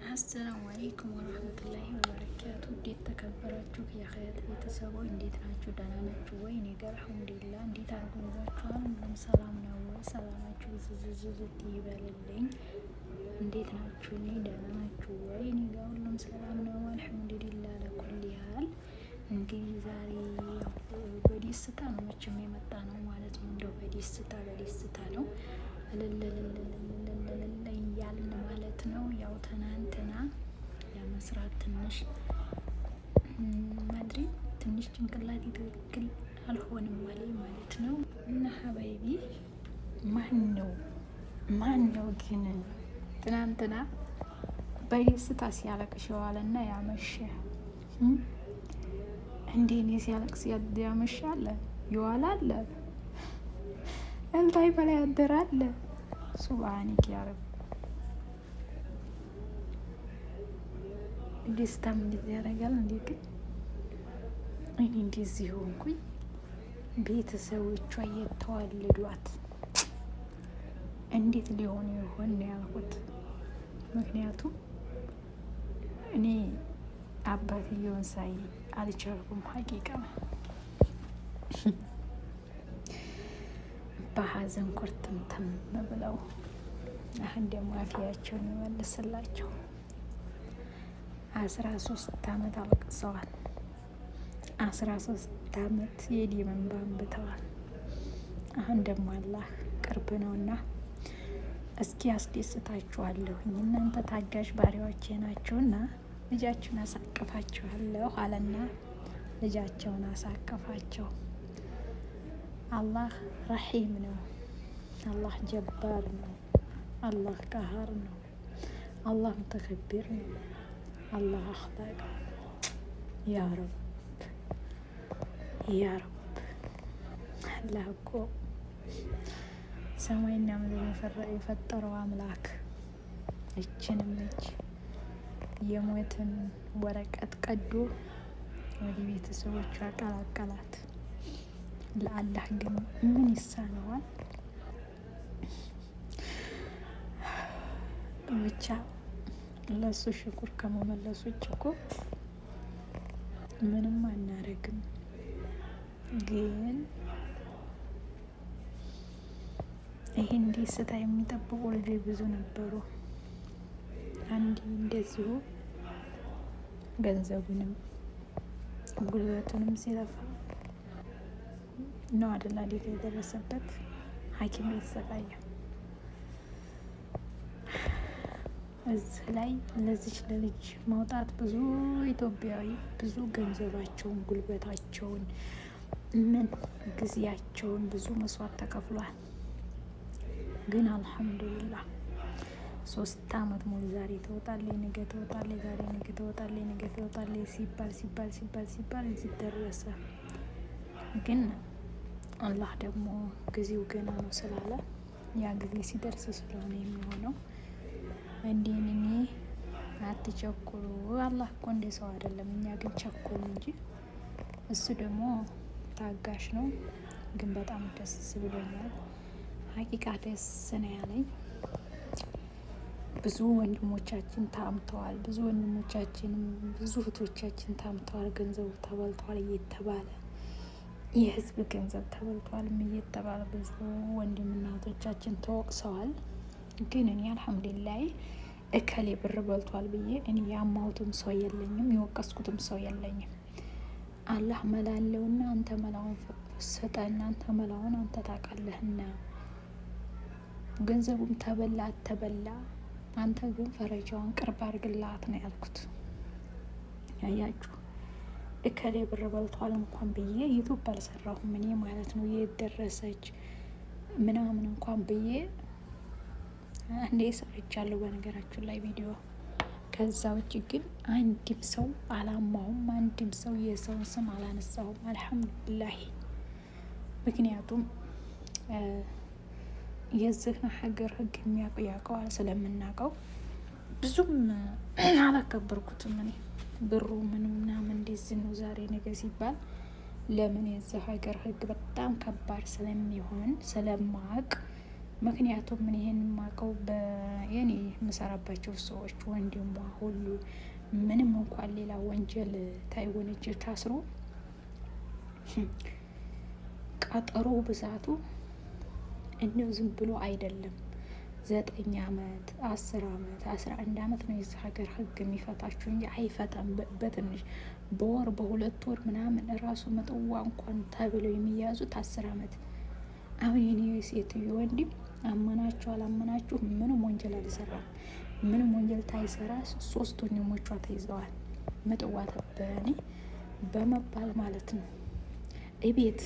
አሰላሙ አለይኩም ወራህመቱላሂ ወበረካቱ። እንዴት ተከበራችሁ የኸይር ቤተሰቦች እንዴት ናችሁ? ደህና ናችሁ ወይ? እኔ ጋር አልሐምዱሊላህ። እንዴት አድርጎላችኋል? ሁሉም ሰላም ነው ወይ? ሰላማችሁ ዝዝዝት ይበልልኝ። እንዴት ናችሁ? እኔ ደህና ናችሁ ወይ? እኔ ጋር ሁሉም ሰላም ነው አልሐምዱሊላህ። ለኩል ያህል እንግዲህ ዛሬ በደስታ ነው መቼም የመጣ ነው ማለት ነው። እንደው በደስታ ነው እያልን ማለት ነው። ያው ትናንትና ለመስራት ትንሽ ማድሪድ ትንሽ ጭንቅላቴ ትክክል አልሆንም ማለት ነው። እና ሀባይቢ ማን ነው ግን ትናንትና በደስታ ሲያለቅሽ የዋለና ያመሸ እንዴ? እኔ ሲያለቅስ ያመሻለ ይዋላል እንታይ በላይ ያደራል። ሱብሃኒክ ያ ረብ። ደስታም እንደዚህ ያደርጋል እንዴ? ግን እኔ እንደዚህ ሆንኩኝ። ቤተሰቦቿ እየተዋለዷት እንዴት ሊሆኑ ይሆን ያልኩት። ምክንያቱም እኔ አባትየውን ሳይ አልቻልኩም። ሀቂቃ በሀዘን ኩርትምትም ብለው አሁን ደግሞ አፍያቸውን ይመልስላቸው። 13 ዓመት አልቅሰዋል። 13 ዓመት የደም እንባ አንብተዋል። አሁን ደግሞ አላህ ቅርብ ነውና እስኪ አስደስታችኋለሁኝ። እናንተ ታጋሽ ባሪያዎቼ ናችሁና ልጃችሁን አሳቅፋችኋለሁ አለና ልጃቸውን አሳቅፋቸው። አላህ ረሒም ነው። አላህ ጀባር ነው። አላህ ቀሃር ነው። አላህ ሙተከቢር ነው። አላህ አኽላቅ ያ ረብ ያ ረብ። አላህ እኮ ሰማይና ምድር የፈጠረው አምላክ እችንም እጅ የሞትን ወረቀት ቀዶ ወደ ቤተሰቦቿ አቀላቀላት። ለአላህ ግን ምን ይሳነዋል? ብቻ ለሱ ሽኩር ከመመለሱ ውጭ እኮ ምንም አናረግም። ግን ይሄን ደስታ የሚጠብቁ ልጆች ብዙ ነበሩ። አንድ እንደዚሁ ገንዘቡንም ጉልበቱንም ሲለፋ ነው አይደል አዴት የደረሰበት ሐኪም ቤት ተሰቃየ። እዚህ ላይ ለዚች ለልጅ ማውጣት ብዙ ኢትዮጵያዊ ብዙ ገንዘባቸውን ጉልበታቸውን ምን ጊዜያቸውን ብዙ መስዋዕት ተከፍሏል። ግን አልሐምዱሊላህ 3 ዓመት ሙሉ ዛሬ ትወጣለች፣ ነገ ትወጣለች፣ ዛሬ ነገ ትወጣለች፣ ነገ ትወጣለች ሲባል እዚህ ደረሰ። ግን አላህ ደግሞ ጊዜው ገና ነው ስላለ ያ ጊዜ ሲደርስ ስለሆነ የሚሆነው። እንዲህ አትቸኩሉ። አላህ እኮ እንደ ሰው አይደለም። እኛ ግን ቸኩል እንጂ እሱ ደግሞ ታጋሽ ነው። ግን በጣም ደስ ብሎኛል። ሀቂቃ ደስ ነው ያለኝ። ብዙ ወንድሞቻችን ታምተዋል። ብዙ እህቶቻችን ታምተዋል። ገንዘቡ ተበልቷል እየተባለ የህዝብ ገንዘብ ተበልቷል እየተባለ ብዙ ወንድምና እህቶቻችን ተወቅሰዋል። ግን እኔ አልሐምዱሊላህ እከሌ ብር በልቷል ብዬ እኔ ያማሁትም ሰው የለኝም፣ የወቀስኩትም ሰው የለኝም። አላህ መላለውና አንተ መላውን ስጠና አንተ መላውን አንተ ታውቃለህና ገንዘቡም ተበላ አተበላ አንተ ግን ፈረጃውን ቅርብ አድርግላት ነው ያልኩት። ያያችሁ እከሌ ብር በልቷል እንኳን ብዬ ዩቱብ አልሰራሁም እኔ ማለት ነው። የደረሰች ምናምን እንኳን ብዬ እንዴ ሰርቻለሁ በነገራችሁ ላይ ቪዲዮ። ከዛ ውጭ ግን አንድም ሰው አላማውም፣ አንድም ሰው የሰውን ስም አላነሳሁም። አልሐምዱሊላህ። ምክንያቱም የዚህ ሀገር ህግ ያውቀዋል ስለምናውቀው ብዙም አላከበርኩትም። እኔ ብሩ ምናምን እንደዚህ ነው ዛሬ ነገ ሲባል ለምን የዚህ ሀገር ህግ በጣም ከባድ ስለሚሆን ስለማቅ ምክንያቱም ምን ይሄን የማውቀው የኔ የምሰራባቸው ሰዎች ወንድሟ ሁሉ ምንም እንኳን ሌላ ወንጀል ታይወነጀል ታስሮ ቀጠሮ ብዛቱ እንዲሁ ዝም ብሎ አይደለም። 9 ዓመት 10 ዓመት 11 ዓመት ነው የዚህ ሀገር ህግ የሚፈታችሁ እንጂ አይፈታም። በትንሽ በወር በ2 ወር ምናምን እራሱ መጠዋ እንኳን ተብለው የሚያዙት 10 ዓመት። አሁን የኔ ሴትዮ ወንድም አመናችሁ አላመናችሁ ምንም ወንጀል አልሰራም። ምንም ወንጀል ታይሰራ 3 ወንድሞቿ ተይዘዋል። መጠዋ ተበኔ በመባል ማለት ነው። እቤት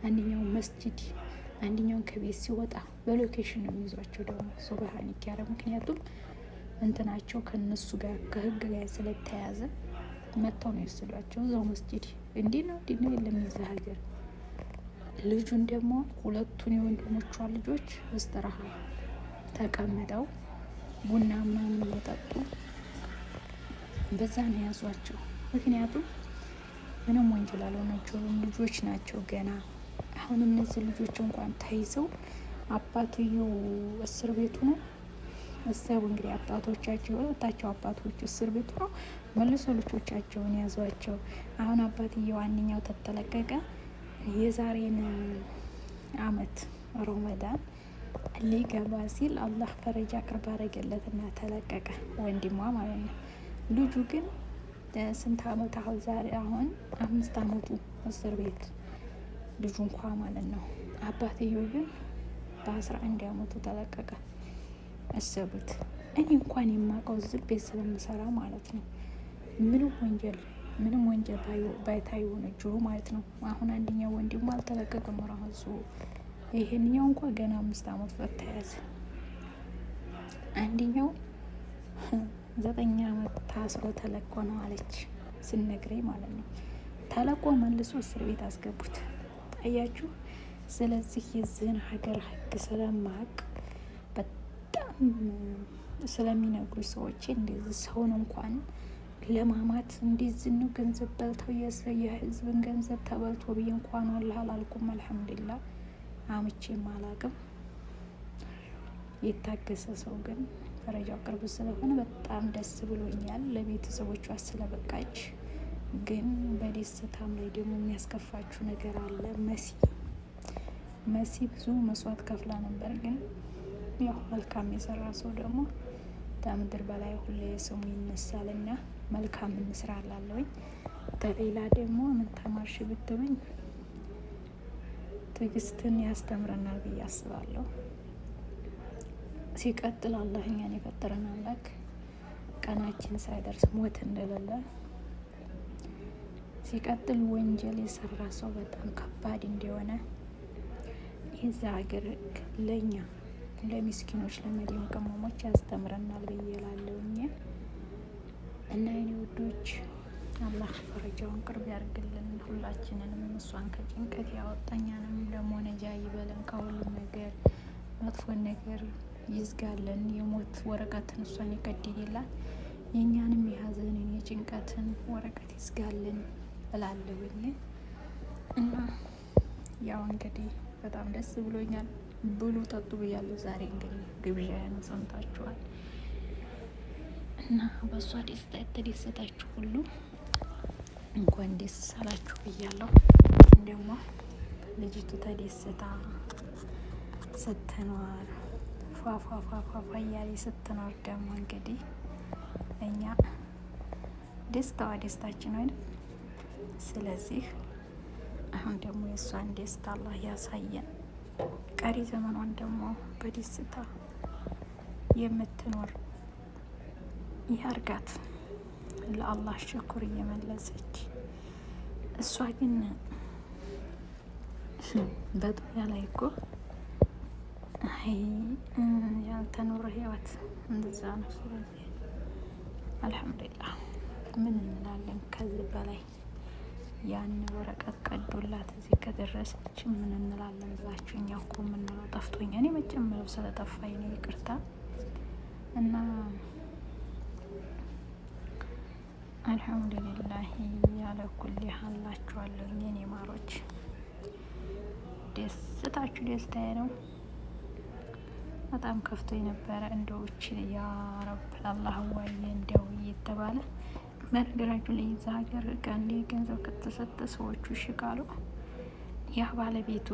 አንደኛው መስጂድ አንደኛውን ከቤት ሲወጣ በሎኬሽን ነው የሚይዟቸው። ደግሞ ሱብሃኒክ ያረ ምክንያቱም እንትናቸው ከነሱ ጋር ከህግ ጋር ስለተያዘ መጥተው ነው የወሰዷቸው እዛው መስጂድ። እንዲህ ነው የለም የዛ ሀገር። ልጁን ደግሞ 2ቱን የወንድሞቿ ልጆች እስትራሃ ተቀምጠው ቡና ምናምን እየጠጡ በዛ ነው ያዟቸው። ምክንያቱም ምንም ወንጀል አልሆናቸውም፣ ልጆች ናቸው ገና። አሁን እነዚህ ልጆች እንኳን ተይዘው አባትየው እስር ቤቱ ነው። እሰቡ እንግዲህ አባቶቻቸው ሁለታቸው አባቶች እስር ቤቱ ነው። መልሶ ልጆቻቸውን ያዟቸው። አሁን አባትየው አንኛው ተተለቀቀ። የዛሬን አመት ረመዳን ሊገባ ሲል አላህ ፈረጃ ቅርብ አረገለትና ተለቀቀ፣ ወንድሟ ማለት ነው። ልጁ ግን ስንት አመት አሁን ዛሬ አሁን 5 አመቱ እስር ቤት ልጁ እንኳ ማለት ነው። አባትየው ግን በ11 አመቱ ተለቀቀ። አሰቡት። እኔ እንኳን የማውቀው ዝም ቤት ስለምሰራ ማለት ነው ምንም ወንጀል ባይታይ ሆነችው ማለት ነው። አሁን አንደኛው ወንድሙ አልተለቀቀም ራሱ። ይሄንኛው እንኳ ገና 5 አመት ተያዘ። አንደኛው 9 አመት ታስሮ ተለቆ ነው አለች ስነግረኝ ማለት ነው። ተለቆ መልሶ እስር ቤት አስገቡት። አያችሁ። ስለዚህ የዚህን ሀገር ህግ ስለማቅ በጣም ስለሚነግሩ ሰዎች እንደዚህ ሰውን እንኳን ለማማት እንደዚህ ነው ገንዘብ በልተው የህዝብን ገንዘብ ተበልቶ ብዬ እንኳን ወላሂ አላልኩም። አልሐምዱሊላህ አምቼም አላቅም። የታገሰ ሰው ግን ፈረጃው ቅርብ ስለሆነ በጣም ደስ ብሎኛል። ለቤተሰቦቿ ስለበቃች ግን በደስታም ላይ ደግሞ የሚያስከፋችሁ ነገር አለ። መሲ ብዙ መስዋዕት ከፍላ ነበር። ግን ያው መልካም የሰራ ሰው ደግሞ ከምድር በላይ ሁሌ ስሙ ይነሳልና መልካም እንስራ እላለሁኝ። ከሌላ ደግሞ ምን ተማርሽ ብትሉኝ ትዕግስትን ያስተምረናል ብዬ አስባለሁ። ሲቀጥል አላህ እኛን የፈጠረን አምላክ ቀናችን ሳይደርስ ሞት እንደሌለ፣ ሲቀጥል ወንጀል የሰራ ሰው በጣም ከባድ እንደሆነ የዛ ሀገር ለኛ ለሚስኪኖች ለመዲም ቅመሞች ያስተምረናል ብዬ እላለሁኝ። እና የኔ ውዶች አላህ ፈረጃውን ቅርብ ያርግልን ሁላችንንም። እሷን ከጭንቀት ያወጣኛንም ደግሞ ነጃ ይበለን ከሁሉም ነገር መጥፎን ነገር ይዝጋለን። የሞት ወረቀትን እሷን ይቀድድላት፣ የእኛንም የሀዘንን የጭንቀትን ወረቀት ይዝጋልን እላለሁኝ። እና ያው እንግዲህ በጣም ደስ ብሎኛል። ብሉ ጠጡ ብያለሁ። ዛሬ እንግዲህ ግብዣን ሰምታችኋል። እና በእሷ ደስታ የተደሰታችሁ ሁሉ እንኳን ደስ አላችሁ ብያለሁ። ደግሞ ልጅቱ ተደስታ ስትኖር ፏፏፏፏ እያለ ስትኖር ደግሞ እንግዲህ እኛ ደስታዋ ደስታችን አይደል? ስለዚህ አሁን ደግሞ የእሷን ደስታ አላህ ያሳየን፣ ቀሪ ዘመኗን ደግሞ በደስታ የምትኖር ያርጋት፣ ለአላህ ሽኩር እየመለሰች። እሷ ግን በዱንያ ላይ እኮ ያልተኖረ ህይወት እንደዛ ነው። ስለዚህ አልሐምዱሊላህ ምን እንላለን ከዚህ በላይ ያን ወረቀት ቀዶላት እዚህ ከደረሰች ምን እንላለን ብላችሁ እኛ እኮ የምንለው ጠፍቶኛ። እኔ መጨመረው ስለጠፋኝ ነው፣ ይቅርታ። እና አልሐምዱሊላህ ያለ ኩል ያላችኋለሁ የኔ ማሮች፣ ደስታችሁ ደስታዬ ነው። በጣም ከፍቶ የነበረ እንደውች ያ ረብ አላህ ዋየ እንደው እየተባለ በነገራችሁ ላይ እዛ ሀገር ቀንዴ ገንዘብ ከተሰጠ ሰዎቹ ይሽቃሉ። ያ ባለቤቱ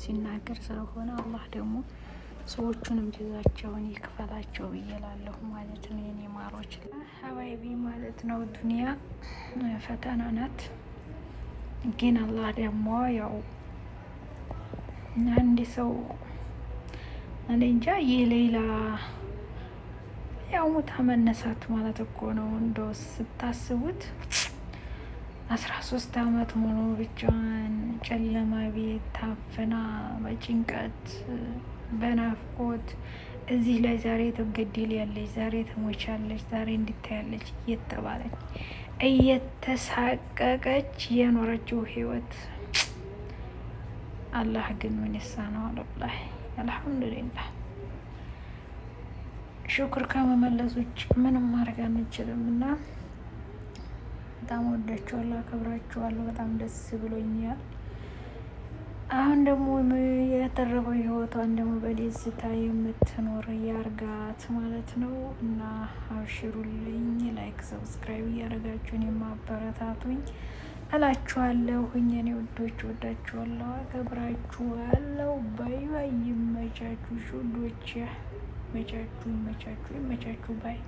ሲናገር ስለሆነ አላህ ደግሞ ሰዎቹንም ጀዛቸውን ይክፈላቸው ብዬላለሁ ማለት ነው። የኔ ማሮች ሀባይቢ ማለት ነው። ዱንያ ፈተና ናት። ግን አላህ ደግሞ ያው አንድ ሰው እኔ እንጃ የሌላ ያው ሙታ መነሳት ማለት እኮ ነው። እንደው ስታስቡት 13 አመት ሙሉ ብቻዋን ጨለማ ቤት ታፍና በጭንቀት በናፍቆት እዚህ ላይ ዛሬ ትገደያለሽ፣ ዛሬ ትሞቻለሽ፣ ዛሬ እንድታያለች እየተባለች እየተሳቀቀች የኖረችው ህይወት አላህ ግን ምን ይሳነው? አለላህ አልሐምዱሊላህ ሹክር ከመመለስ ውጭ ምንም ማድረግ አንችልም። እና በጣም ወዳችኋለሁ፣ አከብራችኋለሁ። በጣም ደስ ብሎኛል። አሁን ደግሞ የተረፈው ህይወቷን ደግሞ በደስታ የምትኖር ያርጋት ማለት ነው። እና አብሽሩልኝ፣ ላይክ ሰብስክራይብ እያደረጋችሁን የማበረታቱኝ እላችኋለሁ። እኔ ውዶች ወዳችኋለሁ፣ አከብራችኋለሁ። ባይ ባይ። ይመቻችሁ ሹዶች፣ ይመቻችሁ፣ ይመቻችሁ፣ ይመቻችሁ። ባይ